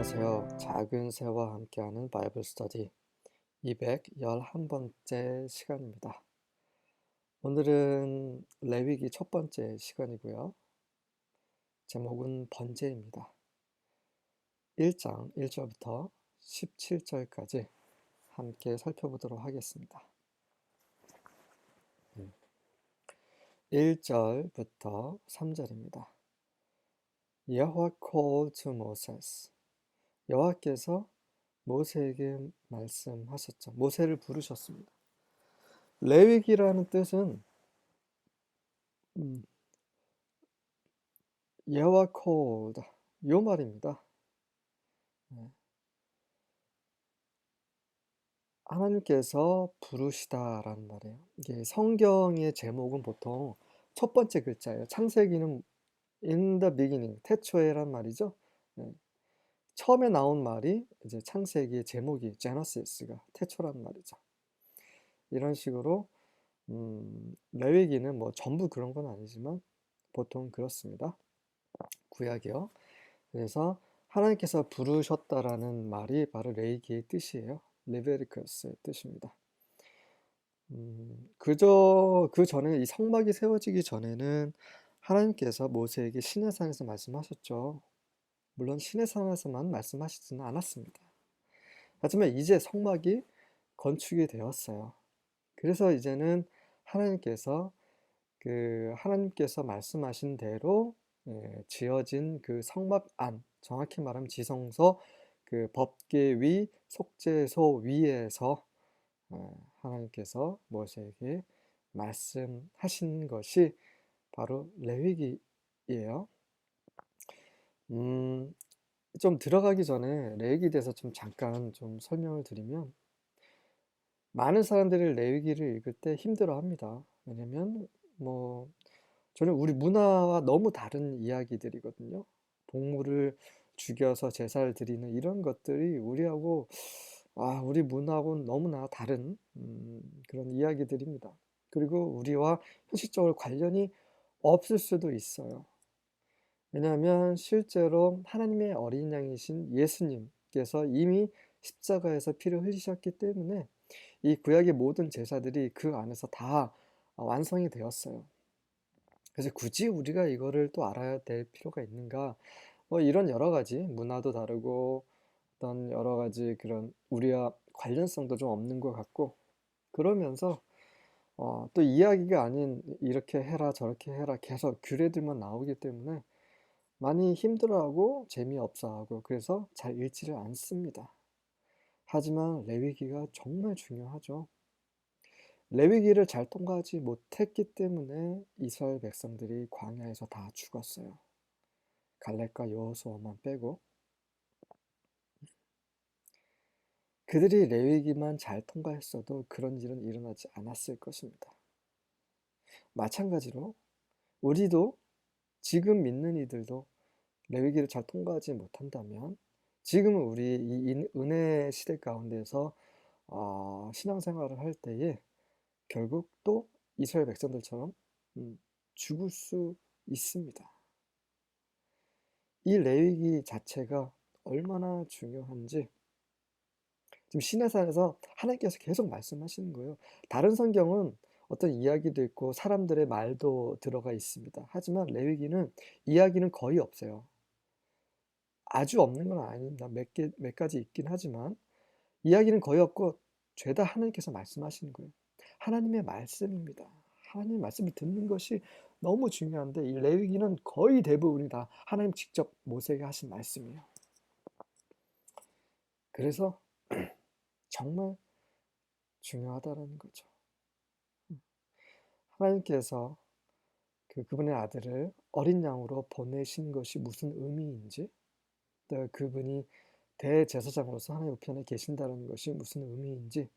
안녕하세요. 작은 새와 함께하는 바이블 스터디 211번째 시간입니다. 오늘은 레위기 첫 번째 시간이고요. 제목은 번제입니다. 1장 1절부터 17절까지 함께 살펴보도록 하겠습니다. 1절부터 3절입니다. 여호와 called to Moses. 여호와께서 모세에게 말씀하셨죠. 모세를 부르셨습니다. 레위기라는 뜻은 여호와 called 요 말입니다. 하나님께서 부르시다라는 말이에요. 이게 성경의 제목은 보통 첫 번째 글자예요. 창세기는 in the beginning, 태초에란 말이죠. 네. 처음에 나온 말이 이제 창세기의 제목이 제너시스가 태초란 말이죠. 이런 식으로 레위기는 뭐 전부 그런 건 아니지만 보통 그렇습니다. 구약이요. 그래서 하나님께서 부르셨다라는 말이 바로 레위기의 뜻이에요. 레베리커스의 뜻입니다. 그 전에 이 성막이 세워지기 전에는 하나님께서 모세에게 시내산에서 말씀하셨죠. 물론 시내산에서만 말씀하시지는 않았습니다. 하지만 이제 성막이 건축이 되었어요. 그래서 이제는 하나님께서 하나님께서 말씀하신 대로 지어진 그 성막 안, 정확히 말하면 지성소, 그 법궤 위, 속죄소 위에서 하나님께서 모세에게 말씀하신 것이 바로 레위기예요. 좀 들어가기 전에 레위기에 대해서 좀 잠깐 좀 설명을 드리면, 많은 사람들이 레위기를 읽을 때 힘들어합니다. 왜냐면 저는 우리 문화와 너무 다른 이야기들이거든요. 동물을 죽여서 제사를 드리는 이런 것들이 우리 문화하고는 너무나 다른 그런 이야기들입니다. 그리고 우리와 현실적으로 관련이 없을 수도 있어요. 왜냐하면 실제로 하나님의 어린 양이신 예수님께서 이미 십자가에서 피를 흘리셨기 때문에 이 구약의 모든 제사들이 그 안에서 다 완성이 되었어요. 그래서 굳이 우리가 이거를 또 알아야 될 필요가 있는가? 이런 여러 가지 문화도 다르고 어떤 여러 가지 그런 우리와 관련성도 좀 없는 것 같고, 그러면서 또 이야기가 아닌 이렇게 해라 저렇게 해라 계속 규례들만 나오기 때문에 많이 힘들어하고 재미없어하고 그래서 잘 읽지를 않습니다. 하지만 레위기가 정말 중요하죠. 레위기를 잘 통과하지 못했기 때문에 이스라엘 백성들이 광야에서 다 죽었어요. 갈렙과 여호수아만 빼고. 그들이 레위기만 잘 통과했어도 그런 일은 일어나지 않았을 것입니다. 마찬가지로 우리도 지금 믿는 이들도 레위기를 잘 통과하지 못한다면 지금은 우리 이 은혜 시대 가운데서 신앙생활을 할 때에 결국 또 이스라엘 백성들처럼 죽을 수 있습니다. 이 레위기 자체가 얼마나 중요한지 지금 시내산에서 하나님께서 계속 말씀하시는 거예요. 다른 성경은 어떤 이야기도 있고 사람들의 말도 들어가 있습니다. 하지만 레위기는 이야기는 거의 없어요. 아주 없는 건 아닙니다. 몇 가지 있긴 하지만 이야기는 거의 없고 죄다 하나님께서 말씀하시는 거예요. 하나님의 말씀입니다. 하나님의 말씀을 듣는 것이 너무 중요한데 이 레위기는 거의 대부분이 다 하나님 직접 모세에게 하신 말씀이에요. 그래서 정말 중요하다는 거죠. 하나님께서 그분의 아들을 어린 양으로 보내신 것이 무슨 의미인지, 또 그분이 대제사장으로서 하나님 우편에 계신다는 것이 무슨 의미인지,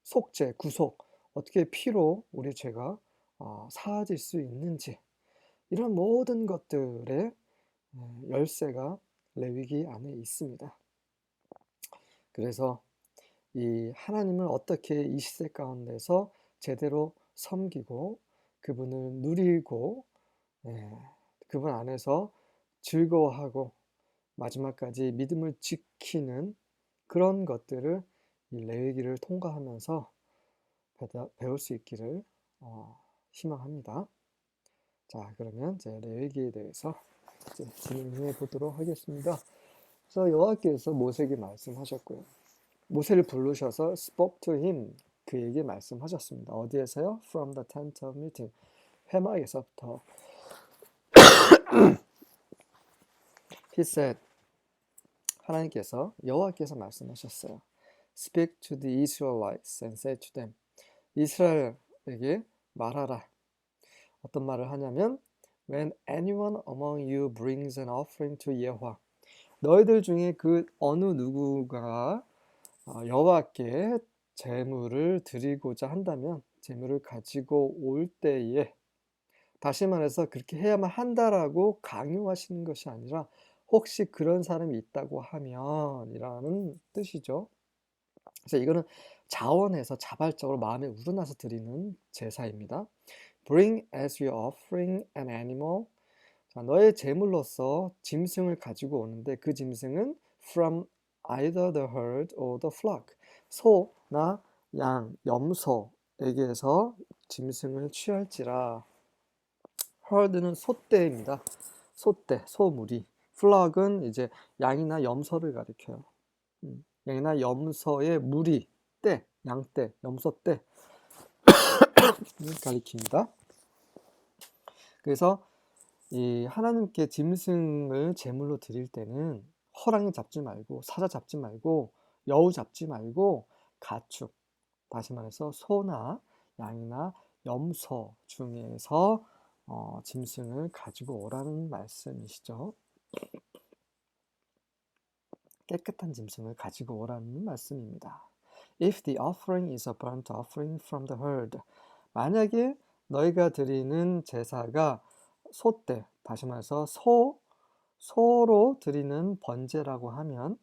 속죄, 구속, 어떻게 피로 우리 죄가 사하질 수 있는지, 이런 모든 것들의 열쇠가 레위기 안에 있습니다. 그래서 이 하나님을 어떻게 이 시대 가운데서 제대로 섬기고 그분을 누리고 그분 안에서 즐거워하고 마지막까지 믿음을 지키는 그런 것들을 이 레위기를 통과하면서 배울 수 있기를 희망합니다. 자, 그러면 이제 레위기에 대해서 이제 진행해 보도록 하겠습니다. 그래서 여호와께서 모세에게 말씀하셨고요. 모세를 부르셔서 spoke to him, 그에게 말씀하셨습니다. 어디에서요? From the tent of meeting, 회막에서부터. He said, 하나님께서 여호와께서 말씀하셨어요. Speak to the Israelites and say to them, 이스라엘에게 말하라. 어떤 말을 하냐면 When anyone among you brings an offering to Yahweh, 너희들 중에 그 어느 누구가 여호와께 제물을 드리고자 한다면 제물을 가지고 올 때에, 다시 말해서 그렇게 해야만 한다라고 강요하시는 것이 아니라 혹시 그런 사람이 있다고 하면 이라는 뜻이죠. 그래서 이거는 자원해서 자발적으로 마음에 우러나서 드리는 제사입니다. Bring as your offering an animal. 자, 너의 제물로서 짐승을 가지고 오는데 그 짐승은 from either the herd or the flock. 소나 양, 염소에게서 짐승을 취할지라. herd는 소떼입니다. 소떼, 소무리. flock은 이제 양이나 염소를 가리켜요. 양이나 염소의 무리, 떼, 양떼, 염소떼 가리킵니다. 그래서 이 하나님께 짐승을 제물로 드릴 때는 호랑이 잡지 말고 사자 잡지 말고 여우 잡지 말고 가축, 다시 말해서 소나 양이나 염소 중에서 짐승을 가지고 오라는 말씀이시죠. 깨끗한 짐승을 가지고 오라는 말씀입니다. If the offering is a burnt offering from the herd, 만약에 너희가 드리는 제사가 소떼, 다시 말해서 소로 드리는 번제라고 하면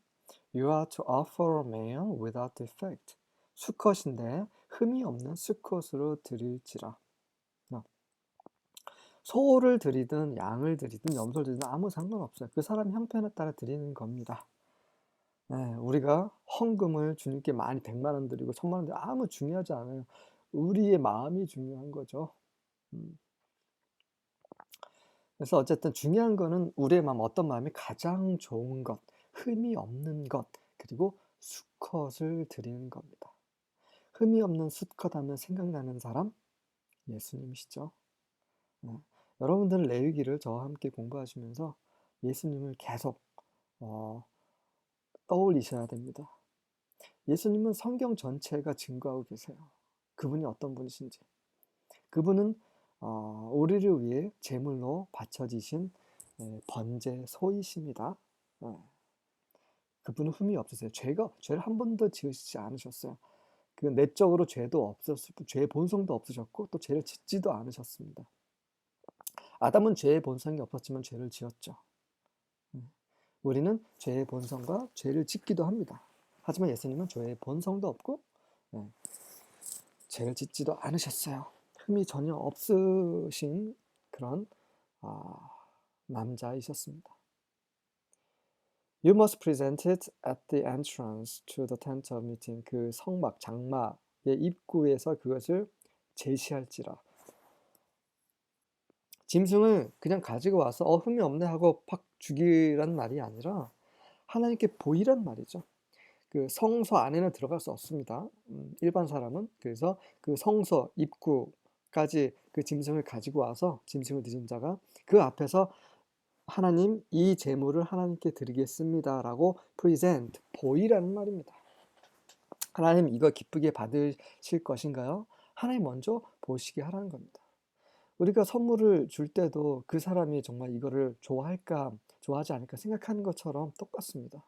You are to offer a male without defect. 수컷인데 흠이 없는 수컷으로 드릴지라. 소를 드리든 양을 드리든 염소를 드리든 아무 상관없어요. 그 사람 형편에 따라 드리는 겁니다. 네, 우리가 헌금을 주님께 많이 100만 원 드리고 1000만 원 드리고 아무 중요하지 않아요. 우리의 마음이 중요한 거죠. 그래서 어쨌든 중요한 거는 우리의 마음, 어떤 마음이 가장 좋은 것, 흠이 없는 것, 그리고 수컷을 드리는 겁니다. 흠이 없는 수컷 하면 생각나는 사람? 예수님이시죠. 네. 여러분들은 레위기를 저와 함께 공부하시면서 예수님을 계속 떠올리셔야 됩니다. 예수님은 성경 전체가 증거하고 계세요. 그분이 어떤 분이신지. 그분은 우리를 위해 제물로 바쳐지신 번제 소이십니다. 그분은 흠이 없으세요. 죄를 한 번도 지으시지 않으셨어요. 그 내적으로 죄도 없었고 죄의 본성도 없으셨고 또 죄를 짓지도 않으셨습니다. 아담은 죄의 본성이 없었지만 죄를 지었죠. 우리는 죄의 본성과 죄를 짓기도 합니다. 하지만 예수님은 죄의 본성도 없고 죄를 짓지도 않으셨어요. 흠이 전혀 없으신 그런 남자이셨습니다. You must present it at the entrance to the tent of meeting. 그 성막, 장막의 입구에서 그것을 제시할지라. 짐승을 그냥 가지고 와서 흠이 없네 하고 팍 죽이란 말이 아니라 하나님께 보이란 말이죠. 그 성소 안에는 들어갈 수 없습니다. 일반 사람은. 그래서 그 성소 입구까지 그 짐승을 가지고 와서 짐승을 드린 자가 그 앞에서 하나님, 이 제물을 하나님께 드리겠습니다 라고 present, 보이라는 말입니다. 하나님, 이거 기쁘게 받으실 것인가요? 하나님 먼저 보시게 하라는 겁니다. 우리가 선물을 줄 때도 그 사람이 정말 이거를 좋아할까 좋아하지 않을까 생각하는 것처럼 똑같습니다.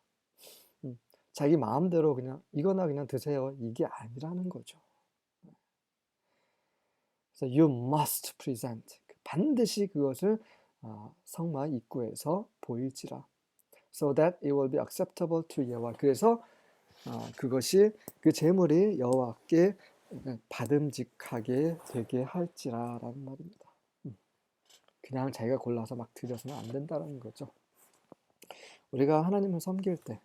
자기 마음대로 그냥 이거나 그냥 드세요, 이게 아니라는 거죠. 그래서 you must present, 반드시 그것을 성막 입구에서 보일지라. So that it will be acceptable to Yahweh. 그래서 그것이 그 제물이 여호와께 받음직하게 되게 할지라라는 말입니다. 그냥 자기가 골라서 막 드려서는 안 된다는 거죠. 우리가 하나님을 섬길 때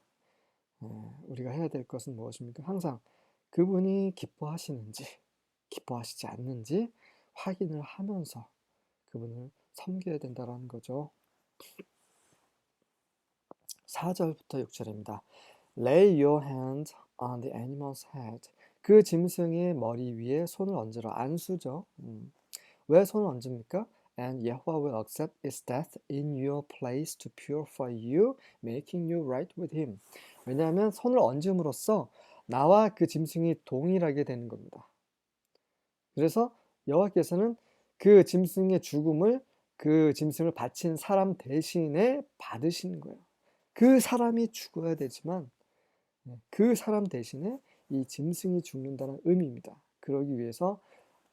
우리가 해야 될 것은 무엇입니까? 항상 그분이 기뻐하시는지 기뻐하시지 않는지 확인을 하면서 그분을 섬겨야 된다는 거죠. 4절부터 6절입니다. Lay your hand on the animal's head. 그 짐승의 머리 위에 손을 얹으라. 안수죠. 왜 손을 얹습니까? And Yahweh will accept its death in your place to purify you, making you right with him. 왜냐하면 손을 얹음으로써 나와 그 짐승이 동일하게 되는 겁니다. 그래서 여호와께서는 그 짐승의 죽음을 그 짐승을 바친 사람 대신에 받으시는 거예요. 그 사람이 죽어야 되지만 그 사람 대신에 이 짐승이 죽는다는 의미입니다. 그러기 위해서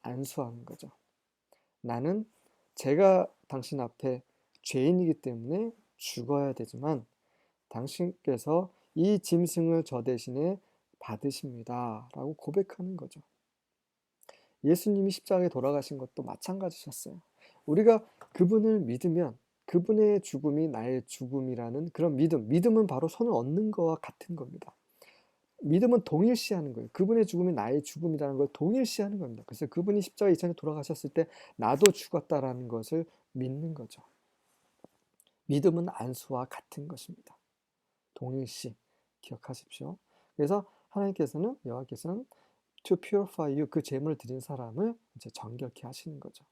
안수하는 거죠. 나는 제가 당신 앞에 죄인이기 때문에 죽어야 되지만 당신께서 이 짐승을 저 대신에 받으십니다. 라고 고백하는 거죠. 예수님이 십자가에 돌아가신 것도 마찬가지셨어요. 우리가 그분을 믿으면 그분의 죽음이 나의 죽음이라는 그런 믿음은 바로 손을 얹는 거와 같은 겁니다. 믿음은 동일시하는 거예요. 그분의 죽음이 나의 죽음이라는 걸 동일시하는 겁니다. 그래서 그분이 십자가에 이전에 돌아가셨을 때 나도 죽었다라는 것을 믿는 거죠. 믿음은 안수와 같은 것입니다. 동일시 기억하십시오. 그래서 하나님께서는 여호와께서는 to purify you 그 제물을 드린 사람을 이제 정결케 하시는 거죠.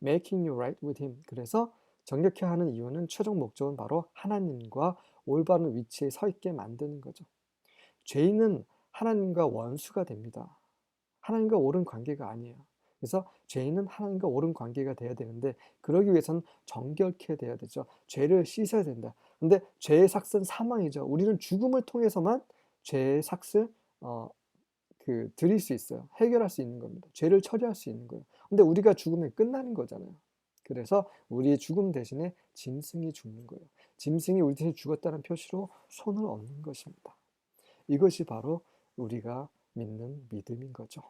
Making you right with him. 그래서 정결케 하는 이유는 최종 목적은 바로 하나님과 올바른 위치에 서 있게 만드는 거죠. 죄인은 하나님과 원수가 됩니다. 하나님과 옳은 관계가 아니에요. 그래서 죄인은 하나님과 옳은 관계가 돼야 되는데 그러기 위해서는 정결케 돼야 되죠. 죄를 씻어야 된다. 근데 죄의 삭은 사망이죠. 우리는 죽음을 통해서만 죄의 삭을 드릴 수 있어요. 해결할 수 있는 겁니다. 죄를 처리할 수 있는 거예요. 근데 우리가 죽으면 끝나는 거잖아요. 그래서 우리의 죽음 대신에 짐승이 죽는 거예요. 짐승이 우리 대신 죽었다는 표시로 손을 얹는 것입니다. 이것이 바로 우리가 믿는 믿음인 거죠.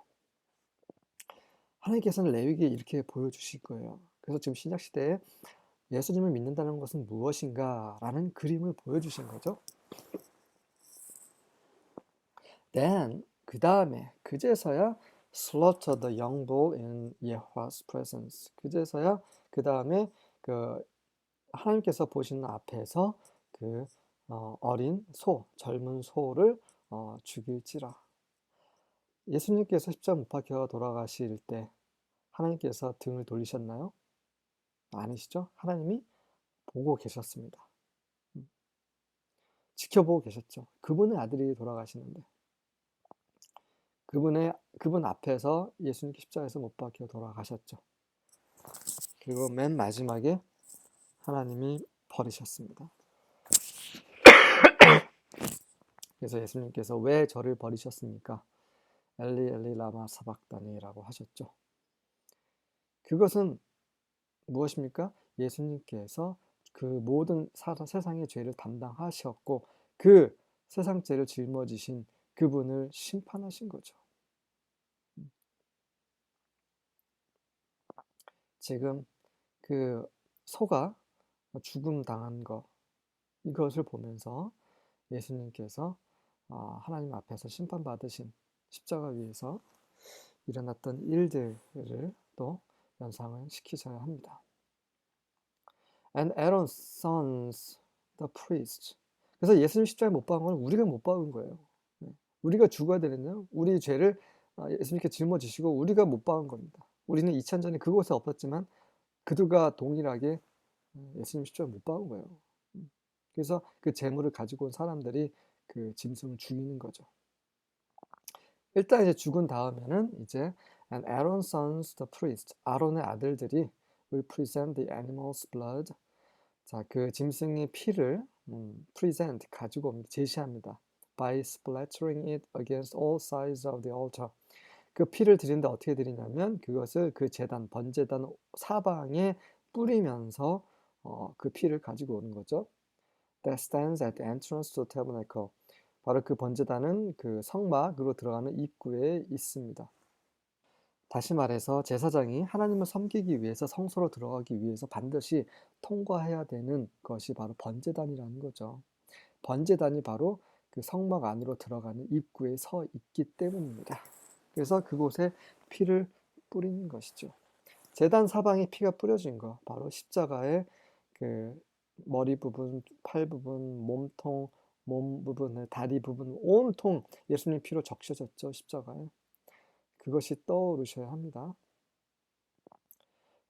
하나님께서는 레위기에 이렇게 보여주실 거예요. 그래서 지금 신약시대에 예수님을 믿는다는 것은 무엇인가 라는 그림을 보여주신 거죠. Then 그 다음에 그제서야 slaughter the young bull in Yahweh's presence. 그제서야 그 다음에 그 하나님께서 보시는 앞에서 그 어린 소, 젊은 소를 죽일지라. 예수님께서 십자가 못 박혀 돌아가실 때 하나님께서 등을 돌리셨나요? 아니시죠? 하나님이 보고 계셨습니다. 지켜보고 계셨죠. 그분의 아들이 돌아가시는데 그분 앞에서 예수님께 십자가에서 못 박혀 돌아가셨죠. 그리고 맨 마지막에 하나님이 버리셨습니다. 그래서 예수님께서 왜 저를 버리셨습니까? 엘리 엘리 라마 사박다니라고 하셨죠. 그것은 무엇입니까? 예수님께서 그 모든 세상의 죄를 담당하셨고 그 세상 죄를 짊어지신 그분을 심판하신 거죠. 지금 그 소가 죽음 당한 것 이것을 보면서 예수님께서 하나님 앞에서 심판받으신 십자가 위에서 일어났던 일들을 또 연상을 시키셔야 합니다. And Aaron's sons, the priests. 그래서 예수님 십자가에 못 박은 건 우리가 못 박은 거예요. 우리가 죽어야 되는데요. 우리 죄를 예수님께 짊어지시고 우리가 못 박은 겁니다. 우리는 2000전에 그곳에 없었지만 그들과 동일하게 예수님 십자가에 못 박은 거예요. 그래서 그 재물을 가지고 온 사람들이 그 짐승을 죽이는 거죠. 일단 이제 죽은 다음에는 이제 and Aaron's sons, the priest. 아론의 아들들이 will present the animal's blood. 자, 그 짐승의 피를 present 가지고 옵니다. 제시합니다. By splattering it against all sides of the altar. 그 피를 드리는데 어떻게 드리냐면 그것을 그 제단 번제단 사방에 뿌리면서 그 피를 가지고 오는 거죠. That stands at the entrance to the tabernacle. 바로 그 번제단은 그 성막으로 들어가는 입구에 있습니다. 다시 말해서 제사장이 하나님을 섬기기 위해서 성소로 들어가기 위해서 반드시 통과해야 되는 것이 바로 번제단이라는 거죠. 번제단이 바로 그 성막 안으로 들어가는 입구에 서 있기 때문입니다. 그래서 그곳에 피를 뿌리는 것이죠. 제단 사방에 피가 뿌려진 거, 바로 십자가의 그 머리 부분, 팔 부분, 몸통, 몸 부분, 다리 부분 온통 예수님 피로 적셔졌죠, 십자가에. 그것이 떠오르셔야 합니다.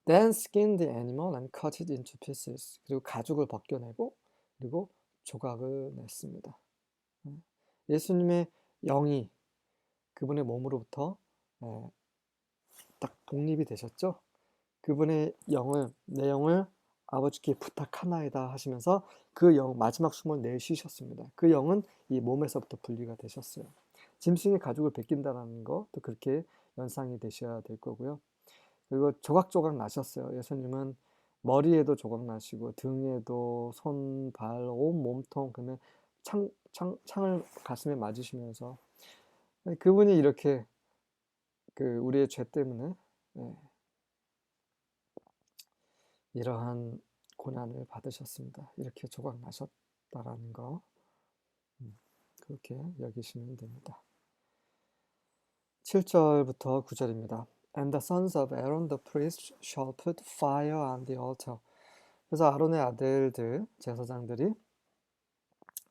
Then skin the animal and cut it into pieces. 그리고 가죽을 벗겨내고 그리고 조각을 냈습니다. 예수님의 영이 그분의 몸으로부터 딱 독립이 되셨죠. 그분의 영을, 내 영을 아버지께 부탁하나이다 하시면서 그 영, 마지막 숨을 내쉬셨습니다. 그 영은 이 몸에서부터 분리가 되셨어요. 짐승이 가죽을 벗긴다는 것도 그렇게 연상이 되셔야 될 거고요. 그리고 조각조각 나셨어요. 예수님은 머리에도 조각 나시고 등에도 손, 발, 온 몸통, 그다음에 창을 가슴에 맞으시면서 그분이 이렇게 그 우리의 죄 때문에 이러한 고난을 받으셨습니다. 이렇게 조각 나셨다라는 거 그렇게 여기시면 됩니다. 7절부터 9절입니다. And the sons of Aaron the priest shall put fire on the altar. 그래서 아론의 아들들, 제사장들이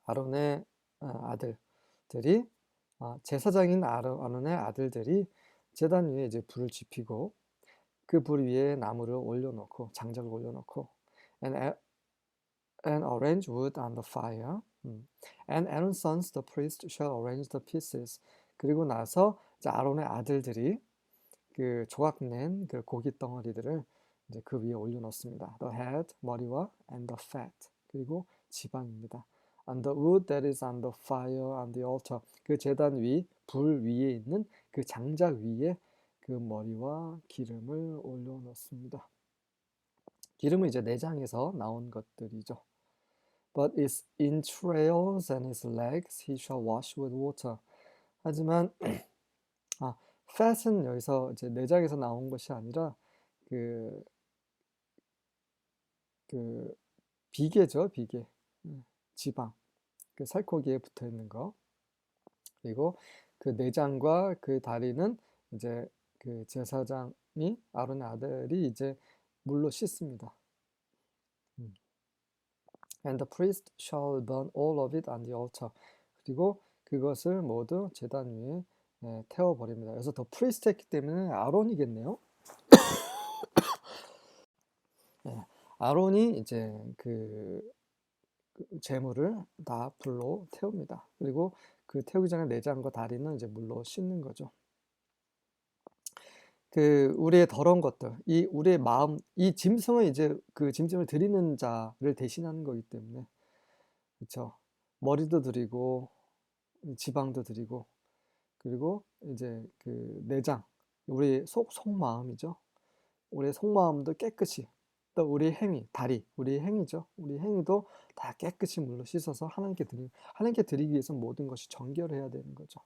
아론의 아들들이 제사장인 아론의 아들들이 제단 위에 이제 불을 지피고 그 불 위에 나무를 올려놓고 장작을 올려놓고 and arrange wood on the fire. And Aaron's sons, the priest, shall arrange the pieces. 그리고 나서 이제 아론의 아들들이 그 조각낸 그 고기 덩어리들을 이제 그 위에 올려놓습니다. The head, 머리와 and the fat, 그리고 지방입니다. On the wood that is on the fire on the altar. 그 제단 위, 불 위에 있는 그 장작 위에 그 머리와 기름을 올려놓습니다. 기름은 이제 내장에서 나온 것들이죠. But his entrails and his legs he shall wash with water. 하지만 fat은 여기서 이제 내장에서 나온 것이 아니라 그 비계죠, 비계. 지방. 그 살코기에 붙어 있는 거. 그리고 그 내장과 그 다리는 이제 그 제사장이 아론의 아들이 이제 물로 씻습니다. And the priest shall burn all of it on the altar. 그리고 그것을 모두 제단 위에 태워버립니다. 그래서 더 프리스트 했기 때문에 아론이겠네요. 아론이 이제 그 재물을 다 불로 태웁니다. 그리고 그 태우기 전에 내장과 다리는 이제 물로 씻는 거죠. 그 우리의 더러운 것들, 이 우리의 마음, 이 짐승은 이제 그 짐승을 드리는 자를 대신하는 거기 때문에 그렇죠. 머리도 드리고 지방도 드리고 그리고 이제 그 내장, 우리 속마음이죠. 우리의 속마음도 깨끗이 또 우리 행위, 다리, 우리 행위죠. 우리 행위도 다 깨끗이 물로 씻어서 하나님께 드리기 위해서 모든 것이 정결해야 되는 거죠.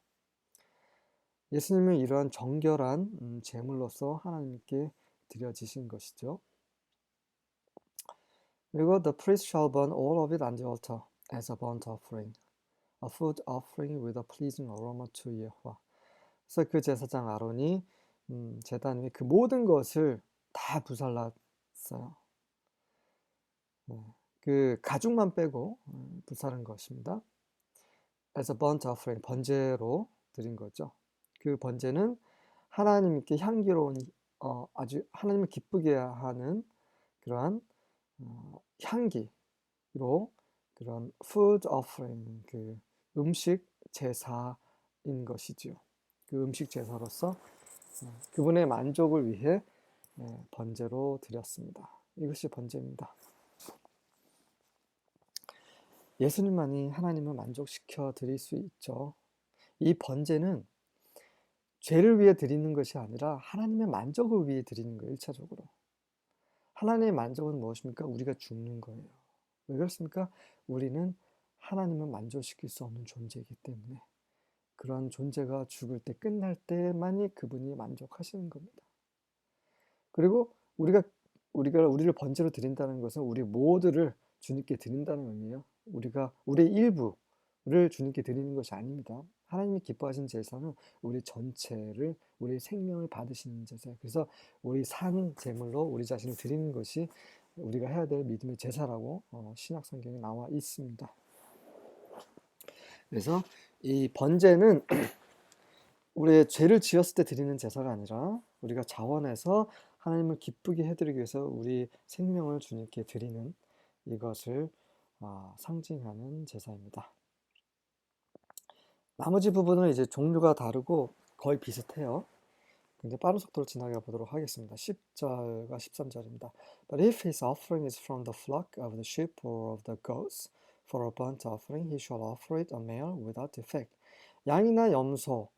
예수님은 이러한 정결한 제물로서 하나님께 드려지신 것이죠. 그리고 the priest shall burn all of it on the altar as a burnt offering, a food offering with a pleasing aroma to Yahweh. 그래서 그 제사장 아론이 제단 위에 그 모든 것을 다 불살랐어요. 그 가죽만 빼고 불사른 것입니다. as a burnt offering, 번제로 드린 거죠. 그 번제는 하나님께 향기로운 아주 하나님을 기쁘게 하는 그러한 향기로 그런 food offering, 그 음식 제사인 것이지요. 그 음식 제사로서 그분의 만족을 위해 번제로 드렸습니다. 이것이 번제입니다. 예수님만이 하나님을 만족시켜 드릴 수 있죠. 이 번제는 죄를 위해 드리는 것이 아니라 하나님의 만족을 위해 드리는 거예요. 1차적으로. 하나님의 만족은 무엇입니까? 우리가 죽는 거예요. 왜 그렇습니까? 우리는 하나님을 만족시킬 수 없는 존재이기 때문에 그런 존재가 죽을 때 끝날 때만이 그분이 만족하시는 겁니다. 그리고 우리를 번제로 드린다는 것은 우리 모두를 주님께 드린다는 의미예요. 우리의 일부를 주님께 드리는 것이 아닙니다. 하나님이 기뻐하신 제사는 우리 전체를, 우리 생명을 받으시는 제사예요. 그래서 우리 산 제물로 우리 자신을 드리는 것이 우리가 해야 될 믿음의 제사라고 신약 성경에 나와 있습니다. 그래서 이 번제는 우리의 죄를 지었을 때 드리는 제사가 아니라 우리가 자원해서 하나님을 기쁘게 해드리기 위해서 우리 생명을 주님께 드리는 이것을 상징하는 제사입니다. 나머지 부분은 이제 종류가 다르고 거의 비슷해요. 근데 빠른 속도로 지나가 보도록 하겠습니다. 10절과 13절입니다. But if his offering is from the flock of the sheep or of the goats, for a burnt offering he shall offer it a male without defect. 양이나 염소로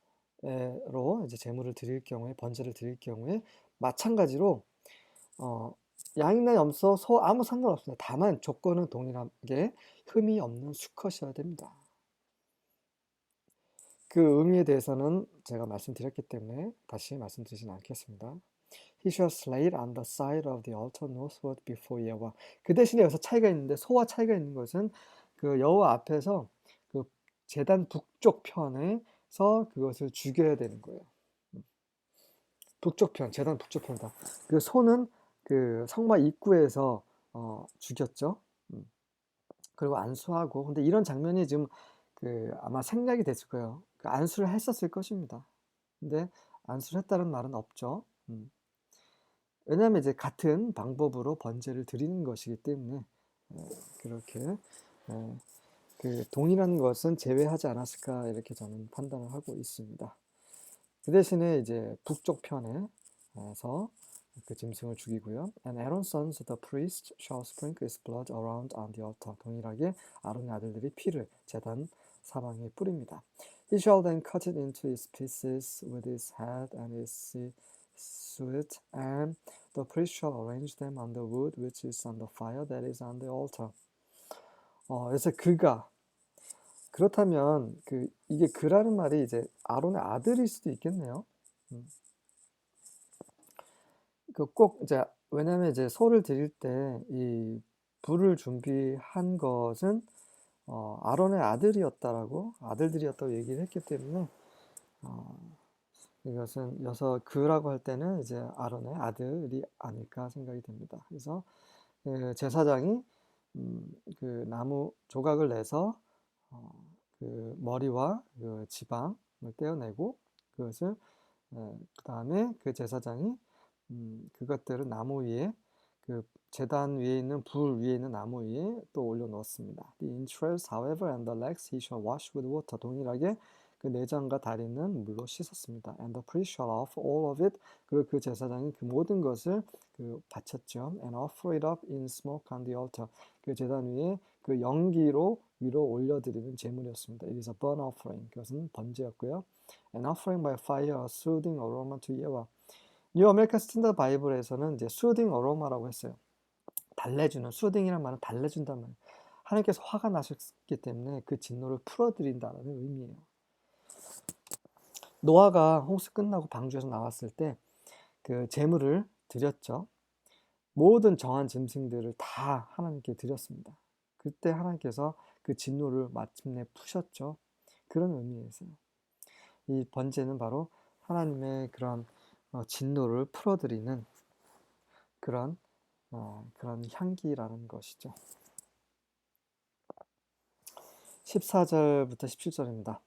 이제 제물을 드릴 경우에, 번제를 드릴 경우에 마찬가지로 양이나 염소, 소 아무 상관없습니다. 다만 조건은 동일하게 흠이 없는 수컷이어야 됩니다. 그 의미에 대해서는 제가 말씀드렸기 때문에 다시 말씀드리진 않겠습니다. He shall slay it on the side of the altar northward before 여호와. 그 대신에 여기서 차이가 있는데, 소와 차이가 있는 것은 그 여호와 앞에서 그 제단 북쪽 편에서 그것을 죽여야 되는 거예요. 북쪽 편, 제단 북쪽 편이다. 그 소는 그 성막 입구에서 죽였죠. 그리고 안수하고, 근데 이런 장면이 지금 아마 생략이 됐을 거예요. 그 안수를 했었을 것입니다. 근데 안수를 했다는 말은 없죠. 왜냐하면 이제 같은 방법으로 번제를 드리는 것이기 때문에 그렇게 그 동일한 것은 제외하지 않았을까 이렇게 저는 판단을 하고 있습니다. 그 대신에 이제 북쪽 편에서 그 짐승을 죽이고요. And Aaron's sons, the priest, shall sprinkle his blood around on the altar. 동일하게 아론의 아들들이 피를 제단 사방에 뿌립니다. He shall then cut it into its pieces with his head and his suet, and the priest shall arrange them on the wood which is on the fire that is on the altar. 그래서 그렇다면 이게 그라는 말이 이제 아론의 아들일 수도 있겠네요. 꼭 이제 왜냐면 이제 소를 드릴 때 이 불을 준비한 것은 아론의 아들들이었다고 얘기를 했기 때문에 이것은 그라고 할 때는 이제 아론의 아들이 아닐까 생각이 됩니다. 그래서 제사장이 그 나무 조각을 내서 그 머리와 그 지방을 떼어내고 그것을 그 다음에 그 제사장이 그것들을 나무 위에 그 제단 위에 있는 불 위에 있는 나무 위에 또 올려 놓습니다. The entrails, however, and the legs he shall wash with water. 동일하게 그 내장과 다리는 물로 씻었습니다. And the priest shall offer all of it. 그리고 그 제사장이 그 모든 것을 바쳤죠. And offer it up in smoke on the altar. 그 제단 위에 그 연기로 위로 올려드리는 제물이었습니다. It is a burnt offering. 그것은 번제였고요. An offering by fire, a soothing aroma to 여호와. 뉴 아메리칸 스탠다드 바이블에서는 이제 soothing aroma라고 했어요. 달래주는, soothing이란 말은 달래준다는 말이에요. 하나님께서 화가 나셨기 때문에 그 진노를 풀어드린다는 의미예요. 노아가 홍수 끝나고 방주에서 나왔을 때 그 제물을 드렸죠. 모든 정한 짐승들을 다 하나님께 드렸습니다. 그때 하나님께서 그 진노를 마침내 푸셨죠. 그런 의미에서요. 이 번제는 바로 하나님의 그런 진노를 풀어드리는 그런 향기라는 것이죠. 14절부터 17절입니다.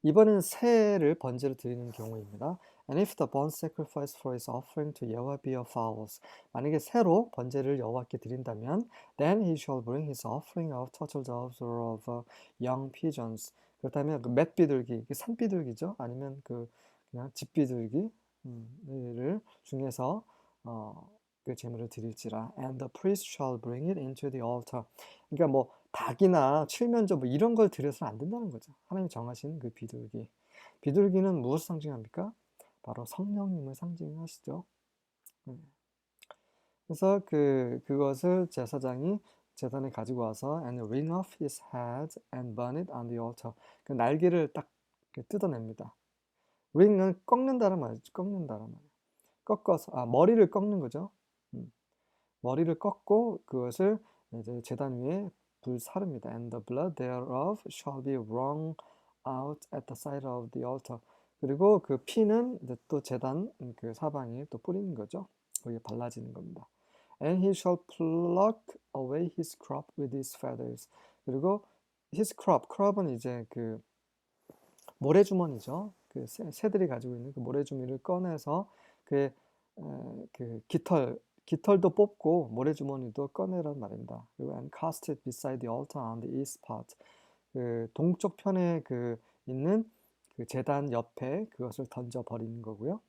이번에는 새를 번제로 드리는 경우입니다. And if the burnt sacrifice for his offering to Yahweh be of fowls, 만약에 새로 번제를 여호와께 드린다면, then he shall bring his offering of turtle doves or of young pigeons. 그렇다면 그 맷비둘기, 산비둘기죠? 아니면 그냥 집비둘기를 중에서 그 제물을 드릴지라. And the priest shall bring it into the altar. 그러니까 뭐 닭이나 칠면조 뭐 이런 걸 드려서는 안 된다는 거죠. 하나님이 정하신 그 비둘기. 비둘기는 무엇을 상징합니까? 바로 성령님을 상징하시죠. 그래서 그것을 제사장이 제단에 가지고 와서 and wring off his head and burn it on the altar. 그 날개를 딱 뜯어냅니다. wring은 꺾는다는 말이죠. 꺾는다는 말이에요. 꺾어서, 머리를 꺾는 거죠. 음, 머리를 꺾고 그것을 이제 제단 위에 불사릅니다. And the blood thereof shall be wrung out at the side of the altar. 그리고 그 피는 이제 또 제단 그 사방에 또 뿌리는 거죠. 거기에 발라지는 겁니다. And he shall pluck away his crop with his feathers. 그리고 his crop은 이제 그 모래주머니죠. 그 새들이 가지고 있는 그 모래주머니를 꺼내서 그, 그 깃털도 뽑고 모래주머니도 꺼내란 말입니다. 그리고 and cast it beside the altar on the east part. 그 동쪽 편에 그 있는 그 제단 옆에 그것을 던져 버리는 거고요.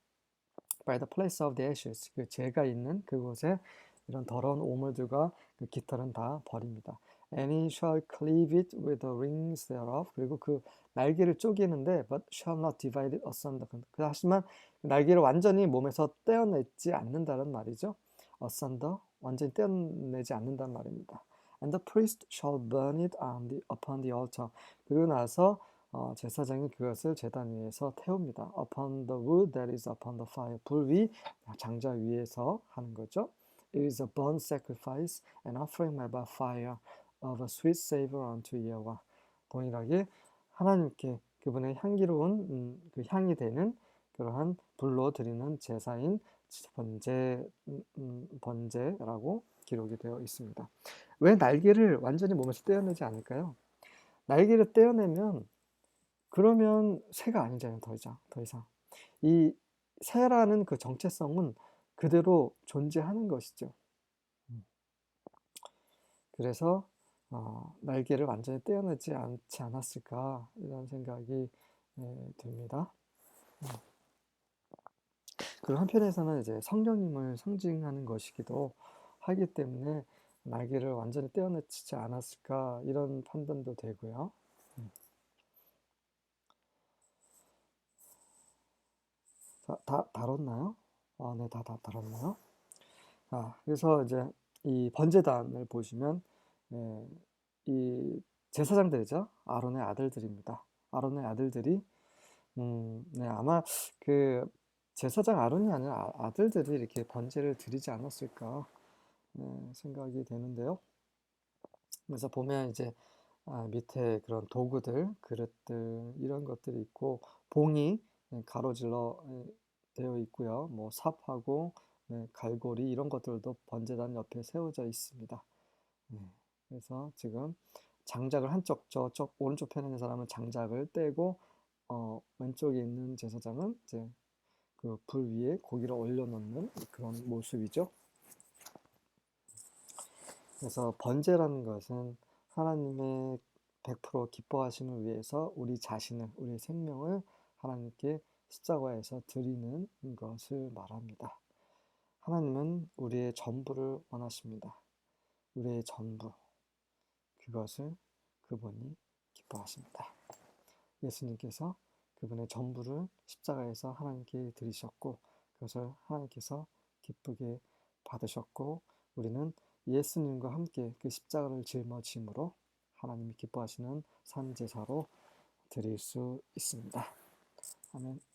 By the place of the ashes. 그 재가 있는 그곳에 이런 더러운 오물들과 그 깃털은 다 버립니다. And he shall cleave it with the rings thereof. 그리고 그 날개를 쪼개는데 but shall not divide it asunder. 하지만 날개를 완전히 몸에서 떼어내지 않는다는 말이죠. asunder, 완전히 떼어내지 않는다는 말입니다. And the priest shall burn it upon the altar. 그리고 나서 제사장이 그것을 제단 위에서 태웁니다. Upon the wood that is upon the fire. 불 위, 장자 위에서 하는 거죠. It is a burnt sacrifice, an offering made by fire of a sweet savor unto Yahweh. 동일하게 하나님께 그분의 향기로운 그 향이 되는 그러한 불로 드리는 제사인 번제라고 기록이 되어 있습니다. 왜 날개를 완전히 몸에서 떼어내지 않을까요? 날개를 떼어내면 그러면 새가 아니잖아요. 더 이상. 이 새라는 그 정체성은 그대로 존재하는 것이죠. 그래서 날개를 완전히 떼어내지 않지 않았을까 이런 생각이 듭니다. 그리고 한편에서는 이제 성령님을 상징하는 것이기도 하기 때문에 날개를 완전히 떼어내지 않았을까 이런 판단도 되고요. 다 다뤘나요? 네, 다 다뤘나요? 그래서 이제 이 번제단을 보시면 이 제사장들이죠. 아론의 아들들입니다. 아론의 아들들이 네, 아마 그 제사장 아론이 아니라 아들들이 이렇게 번제를 드리지 않았을까 생각이 되는데요. 그래서 보면 이제 밑에 그런 도구들, 그릇들 이런 것들이 있고 봉이 가로질러 되어 있고요. 뭐 삽하고 갈고리 이런 것들도 번제단 옆에 세워져 있습니다. 그래서 지금 장작을 저쪽 오른쪽 편에 있는 사람은 장작을 떼고 왼쪽에 있는 제사장은 이제 그 불 위에 고기를 올려놓는 그런 모습이죠. 그래서 번제라는 것은 하나님의 100% 기뻐하심을 위해서 우리 자신을, 우리의 생명을 하나님께 십자가에서 드리는 것을 말합니다. 하나님은 우리의 전부를 원하십니다. 우리의 전부, 그것을 그분이 기뻐하십니다. 예수님께서 그분의 전부를 십자가에서 하나님께 드리셨고 그것을 하나님께서 기쁘게 받으셨고 우리는 예수님과 함께 그 십자가를 짊어짐으로 하나님이 기뻐하시는 산 제사로 드릴 수 있습니다. 아멘.